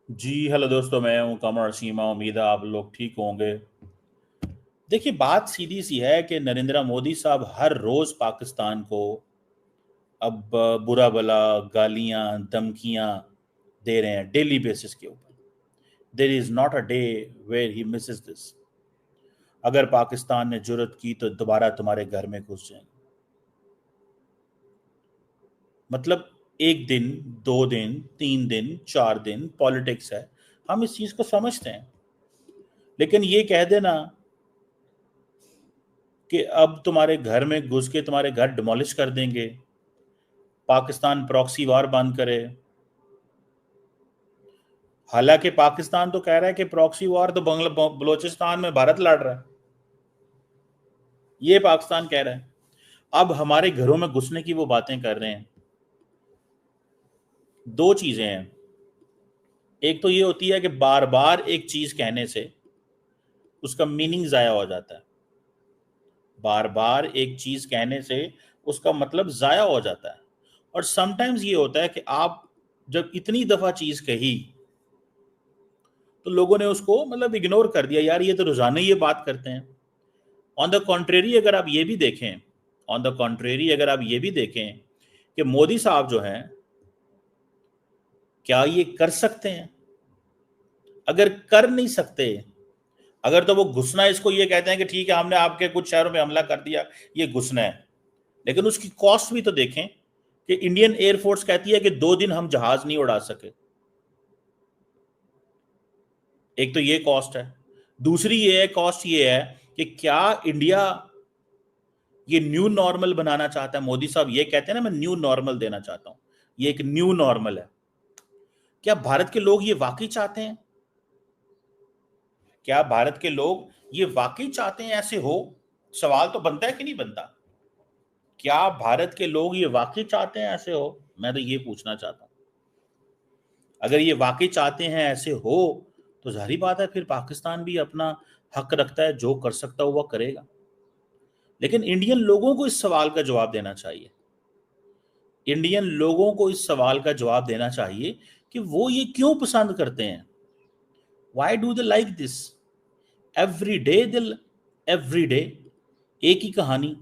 जी hello दोस्तों, मैं हूं कमर सीमा। उम्मीद है आप लोग ठीक होंगे। देखिए, बात सीधी सी है कि नरेंद्र मोदी साहब हर रोज पाकिस्तान को अब बुरा भला गालियां धमकियां दे रहे हैं डेली बेसिस के ऊपर। There is not a day where he misses this. अगर पाकिस्तान ने जुर्रत की तो दोबारा तुम्हारे घर में घुस जाएंगे। मतलब एक दिन, 2 दिन, 3 दिन, 4 दिन पॉलिटिक्स है। हम इस चीज को समझते हैं, लेकिन ये कह देना कि अब तुम्हारे घर में घुस के तुम्हारे घर डिमोलिश कर देंगे, पाकिस्तान प्रॉक्सी वार बंद करे। हालांकि पाकिस्तान तो कह रहा है कि प्रॉक्सी वार तो बलोचिस्तान में भारत लड़ रहा है। ये पाकिस्तान कह रहा है। अब हमारे घरों में घुसने की वो बातें कर रहे हैं। दो चीजें हैं। एक तो ये होती है कि बार बार एक चीज कहने से उसका मीनिंग जाया हो जाता है। बार बार एक चीज कहने से उसका मतलब जाया हो जाता है। और समटाइम्स ये होता है कि आप जब इतनी दफा चीज कही तो लोगों ने उसको मतलब इग्नोर कर दिया, यार ये तो रोजाना ही ये बात करते हैं। ऑन द कॉन्ट्रेरी अगर आप ये भी देखें ऑन द कॉन्ट्रेरी अगर आप ये भी देखें कि मोदी साहब जो हैं, क्या ये कर सकते हैं? अगर कर नहीं सकते, अगर तो वो घुसना, इसको ये कहते हैं कि ठीक है हमने आपके कुछ शहरों में हमला कर दिया, ये घुसना है। लेकिन उसकी कॉस्ट भी तो देखें कि इंडियन एयरफोर्स कहती है कि 2 दिन हम जहाज नहीं उड़ा सके। एक तो ये कॉस्ट है। दूसरी ये है, कॉस्ट ये है कि क्या इंडिया ये न्यू नॉर्मल बनाना चाहता है? मोदी साहब ये कहते हैं ना, मैं न्यू नॉर्मल देना चाहता हूं। ये एक न्यू नॉर्मल है। क्या भारत के लोग ये वाकई चाहते हैं? क्या भारत के लोग ये वाकई चाहते हैं ऐसे हो? सवाल तो बनता है कि नहीं बनता? क्या भारत के लोग ये वाकई चाहते हैं ऐसे हो? मैं तो ये पूछना चाहता हूं। अगर ये वाकई चाहते हैं ऐसे हो तो जाहिर बात है फिर पाकिस्तान भी अपना हक रखता है, जो कर सकता हुआ करेगा। लेकिन इंडियन लोगों को इस सवाल का जवाब देना चाहिए। इंडियन लोगों को इस सवाल का जवाब देना चाहिए कि वो ये क्यों पसंद करते हैं। Why do they like this? Every day दिल एवरी डे एक ही कहानी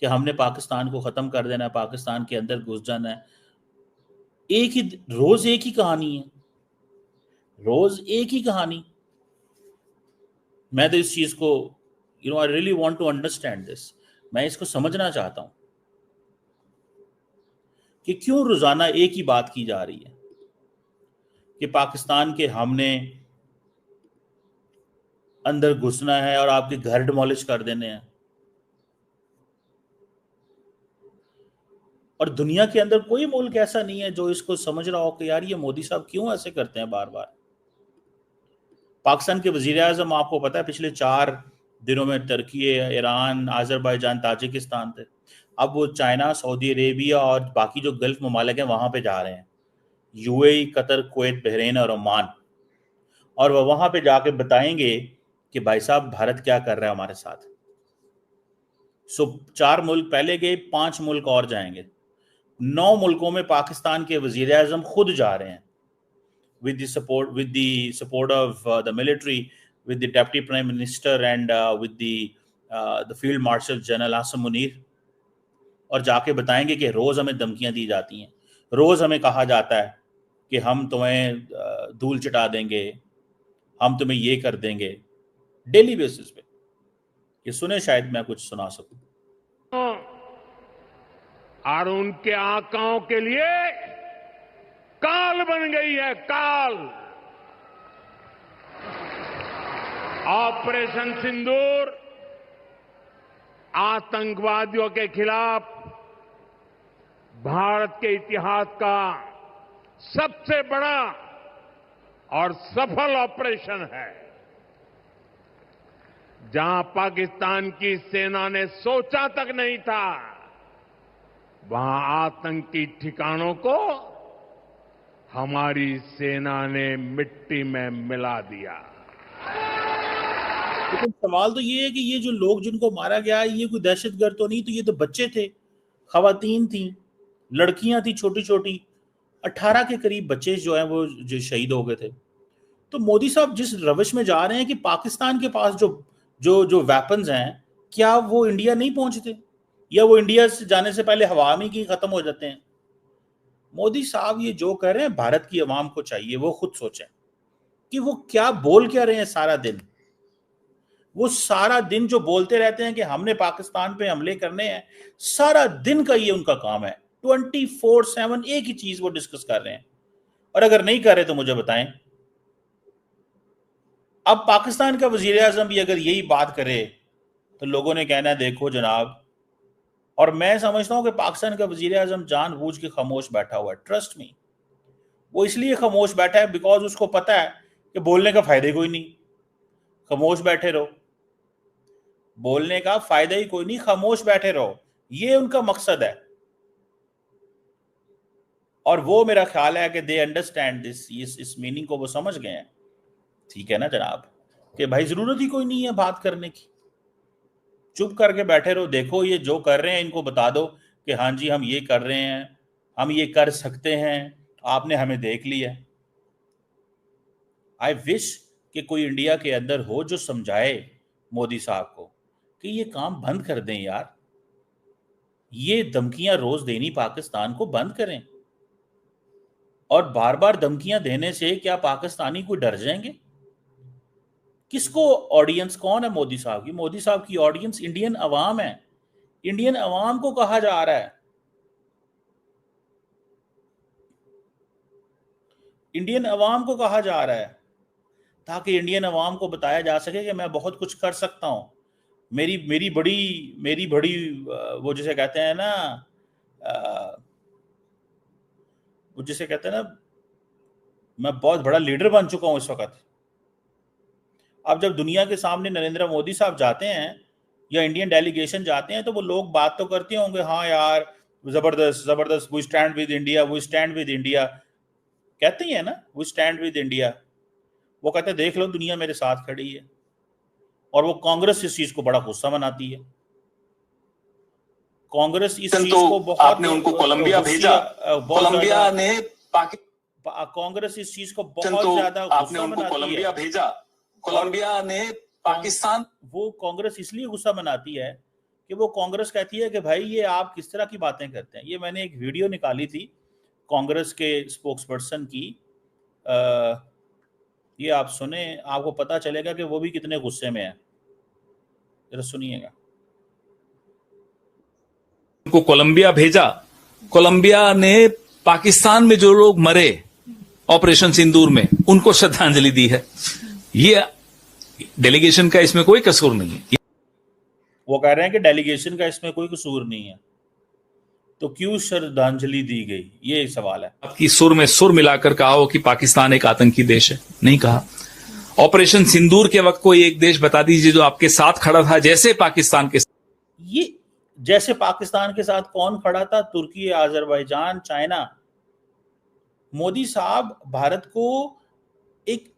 कि हमने पाकिस्तान को खत्म कर देना है, पाकिस्तान के अंदर घुस जाना है। एक ही रोज एक ही कहानी है। रोज एक ही कहानी। मैं तो इस चीज को I really want to understand this. मैं इसको समझना चाहता हूं कि क्यों रोजाना एक ही बात की जा रही है कि पाकिस्तान के हमने अंदर घुसना है और आपके घर डिमोलिश कर देने हैं। और दुनिया के अंदर कोई मुल्क ऐसा नहीं है जो इसको समझ रहा हो कि यार ये मोदी साहब क्यों ऐसे करते हैं बार बार। पाकिस्तान के वजीर आजम, आपको पता है, पिछले 4 दिनों में तुर्की, ईरान, आजरबाईजान, ताजिकिस्तान थे। अब वो चाइना, सऊदी अरेबिया और बाकी जो गल्फ ममालिक हैं वहां पे जा रहे हैं। यूएई, कतर, कुवैत, बहरीन और ओमान। और वह वहां पे जाके बताएंगे कि भाई साहब भारत क्या कर रहा है हमारे साथ। सो 4 मुल्क पहले गए, 5 मुल्क और जाएंगे। 9 मुल्कों में पाकिस्तान के वजीर आजम खुद जा रहे हैं, with the support of the military, with the deputy prime minister and with the field marshal general Asim Munir. और जाके बताएंगे कि रोज हमें धमकियां दी जाती हैं, रोज हमें कहा जाता है कि हम तुम्हें धूल चटा देंगे, हम तुम्हें ये कर देंगे, डेली बेसिस पे। ये सुने, शायद मैं कुछ सुना सकूं। और उनके आकाओं के लिए काल बन गई है, काल। ऑपरेशन सिंदूर आतंकवादियों के खिलाफ भारत के इतिहास का सबसे बड़ा और सफल ऑपरेशन है, जहां पाकिस्तान की सेना ने सोचा तक नहीं था, वहां आतंकी ठिकानों को हमारी सेना ने मिट्टी में मिला दिया। लेकिन सवाल तो ये है कि ये जो लोग जिनको मारा गया है, ये कोई दहशतगर्द तो नहीं, तो ये तो बच्चे थे, खवातीन थी, लड़कियां थी छोटी छोटी, 18 के करीब बच्चे जो हैं वो जो शहीद हो गए थे। तो मोदी साहब जिस रविश में जा रहे हैं कि पाकिस्तान के पास जो जो जो वेपन्स हैं, क्या वो इंडिया नहीं पहुंचते, या वो इंडिया से जाने से पहले हवा में ही खत्म हो जाते हैं? मोदी साहब ये जो कर रहे हैं, भारत की आवाम को चाहिए वो खुद सोचें कि वो क्या बोल क्या रहे हैं सारा दिन। वो सारा दिन जो बोलते रहते हैं कि हमने पाकिस्तान पे हमले करने हैं, सारा दिन का ये उनका काम है। 24/7 एक ही चीज वो डिस्कस कर रहे हैं। और अगर नहीं कर रहे तो मुझे बताएं। अब पाकिस्तान का वजीर आजम भी अगर यही बात करे तो लोगों ने कहना है देखो जनाब। और मैं समझता हूं कि पाकिस्तान का वजीर आजम जानबूझ के खामोश बैठा हुआ है। ट्रस्ट मी, वो इसलिए खामोश बैठा है बिकॉज उसको पता है कि बोलने का फायदा ही कोई नहीं। खामोश बैठे रहो, बोलने का फायदा ही कोई नहीं, खामोश बैठे रहो, ये उनका मकसद है। और वो मेरा ख्याल है कि दे अंडरस्टैंड दिस, इस मीनिंग को वो समझ गए हैं। ठीक है ना जनाब, कि भाई जरूरत ही कोई नहीं है बात करने की, चुप करके बैठे रहो। देखो ये जो कर रहे हैं इनको बता दो कि हाँ जी हम ये कर रहे हैं, हम ये कर सकते हैं, आपने हमें देख लिया। आई विश कि कोई इंडिया के अंदर हो जो समझाए मोदी साहब को कि ये काम बंद कर दें यार, ये धमकियां रोज देनी पाकिस्तान को बंद करें। और बार बार धमकियां देने से क्या पाकिस्तानी कोई डर जाएंगे? किसको ऑडियंस कौन है मोदी साहब की? मोदी साहब की ऑडियंस इंडियन अवाम है। इंडियन अवाम को कहा जा रहा है, इंडियन अवाम को कहा जा रहा है, ताकि इंडियन अवाम को बताया जा सके कि मैं बहुत कुछ कर सकता हूं। मेरी मेरी बड़ी वो जिसे कहते हैं ना, वो जिसे कहते हैं ना, मैं बहुत बड़ा लीडर बन चुका हूं इस वक्त। अब जब दुनिया के सामने नरेंद्र मोदी साहब जाते हैं या इंडियन डेलीगेशन जाते हैं तो वो लोग बात तो करते होंगे, हाँ यार जबरदस्त जबरदस्त, we stand with India, we stand with India, कहते ही है ना, वी स्टैंड विद इंडिया। वो कहते हैं देख लो दुनिया मेरे साथ खड़ी है। और वो कांग्रेस इस चीज को बड़ा गुस्सा मनाती है। कांग्रेस इस चीज को बहुत, आपने उनको कोलंबिया भेजा, कोलंबिया ने कांग्रेस इस चीज को बहुत ज्यादा आपने उनको कोलंबिया भेजा, कोलंबिया ने पाकिस्तान, वो कांग्रेस इसलिए गुस्सा मनाती है कि वो कांग्रेस कहती है कि भाई ये आप किस तरह की बातें करते हैं। ये मैंने एक वीडियो निकाली थी कांग्रेस के स्पोक्सपर्सन की, ये आप सुने, आपको पता चलेगा कि वो भी कितने गुस्से में है। जरा सुनिएगा। को कोलंबिया भेजा, कोलंबिया ने पाकिस्तान में जो लोग मरे ऑपरेशन सिंदूर में उनको श्रद्धांजलि दी है। ये डेलीगेशन का इसमें कोई कसूर नहीं है। वो कह रहे हैं कि डेलीगेशन का इसमें कोई कसूर नहीं है, तो क्यों श्रद्धांजलि दी गई, ये सवाल है। आपकी सुर में सुर मिलाकर कहा हो कि पाकिस्तान एक आतंकी देश है, नहीं कहा। ऑपरेशन सिंदूर के वक्त कोई एक देश बता दीजिए जो आपके साथ खड़ा था जैसे पाकिस्तान के साथ। ये जैसे पाकिस्तान के साथ कौन खड़ा था? तुर्की, अजरबैजान, चाइना। मोदी साहब भारत को एक,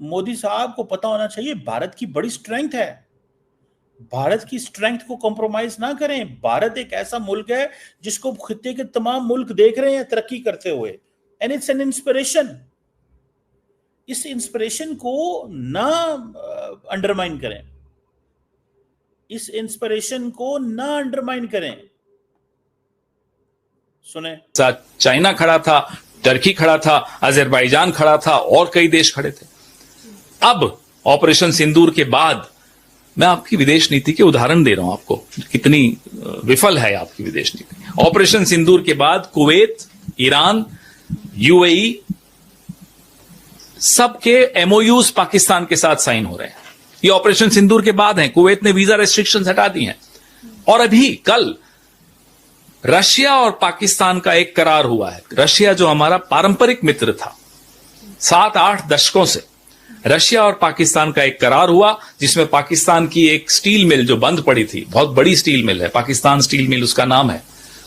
मोदी साहब को पता होना चाहिए भारत की बड़ी स्ट्रेंथ है। भारत की स्ट्रेंथ को कॉम्प्रोमाइज ना करें। भारत एक ऐसा मुल्क है जिसको खित्ते के तमाम मुल्क देख रहे हैं तरक्की करते हुए, एंड इट्स एन इंस्पिरेशन। इस इंस्पिरेशन को ना अंडरमाइन करें, इस इंस्पिरेशन को ना अंडरमाइन करें। सुने, चाइना खड़ा था, टर्की खड़ा था, अजरबैजान खड़ा था और कई देश खड़े थे। अब ऑपरेशन सिंदूर के बाद मैं आपकी विदेश नीति के उदाहरण दे रहा हूं आपको, कितनी विफल है आपकी विदेश नीति। ऑपरेशन सिंदूर के बाद कुवैत, ईरान, यूएई, सबके एमओयूज पाकिस्तान के साथ साइन हो रहे हैं। ये ऑपरेशन सिंदूर के बाद है। कुवैत ने वीजा रेस्ट्रिक्शंस हटा दी हैं। और अभी कल रशिया और पाकिस्तान का एक करार हुआ है। रशिया जो हमारा पारंपरिक मित्र था 7-8 दशकों से, रशिया और पाकिस्तान का एक करार हुआ जिसमें पाकिस्तान की एक स्टील मिल जो बंद पड़ी थी, बहुत बड़ी स्टील मिल है, पाकिस्तान स्टील मिल उसका नाम है,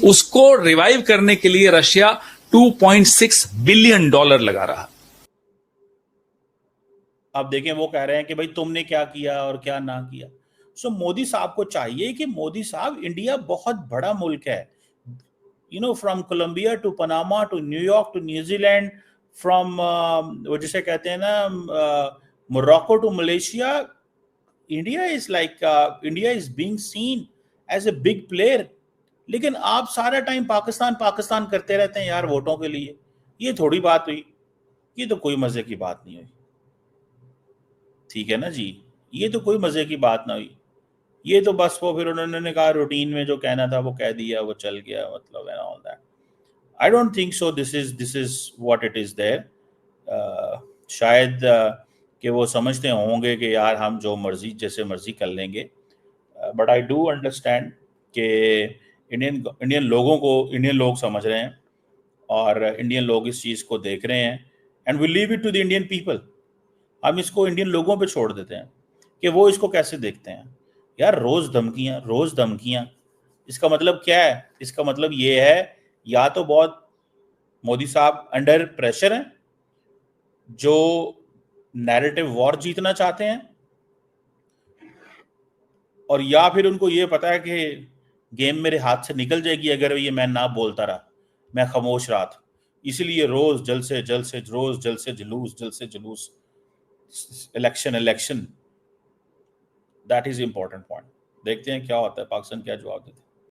उसको रिवाइव करने के लिए रशिया $2.6 बिलियन लगा रहा। अब देखें वो कह रहे हैं कि भाई तुमने क्या किया और क्या ना किया। सो मोदी साहब को चाहिए कि मोदी साहब, इंडिया बहुत बड़ा मुल्क है, from Colombia to Panama to New York to New Zealand, from वो जिसे कहते हैं ना Morocco to Malaysia, India is being seen as a big player. लेकिन आप सारा टाइम पाकिस्तान पाकिस्तान करते रहते हैं यार वोटों के लिए। ये थोड़ी बात हुई, ये तो कोई मजे की बात नहीं हुई, ठीक है ना जी, ये तो कोई मजे की बात ना हुई। ये तो बस वो फिर उन्होंने कहा रूटीन में जो कहना था वो कह दिया, वो चल गया, मतलब and all that. I don't think so this is what it is there. शायद कि वो समझते होंगे कि यार हम जो मर्जी जैसे मर्जी कर लेंगे, बट आई डू अंडरस्टैंड कि इंडियन लोग समझ रहे हैं और इंडियन लोग इस चीज़ को देख रहे हैं, and we leave it to the Indian people. हम इसको इंडियन लोगों पे छोड़ देते हैं कि वो इसको कैसे देखते हैं। यार रोज धमकियां, इसका मतलब क्या है? इसका मतलब ये है या तो बहुत मोदी साहब अंडर प्रेशर हैं, जो नैरेटिव वॉर जीतना चाहते हैं, और या फिर उनको ये पता है कि गेम मेरे हाथ से निकल जाएगी अगर ये मैं ना बोलता रहा, मैं खामोश रहा था, इसलिए रोज जल से जुलूस, election. That is important point. देखते हैं क्या होता है, पाकिस्तान क्या जवाब देता है।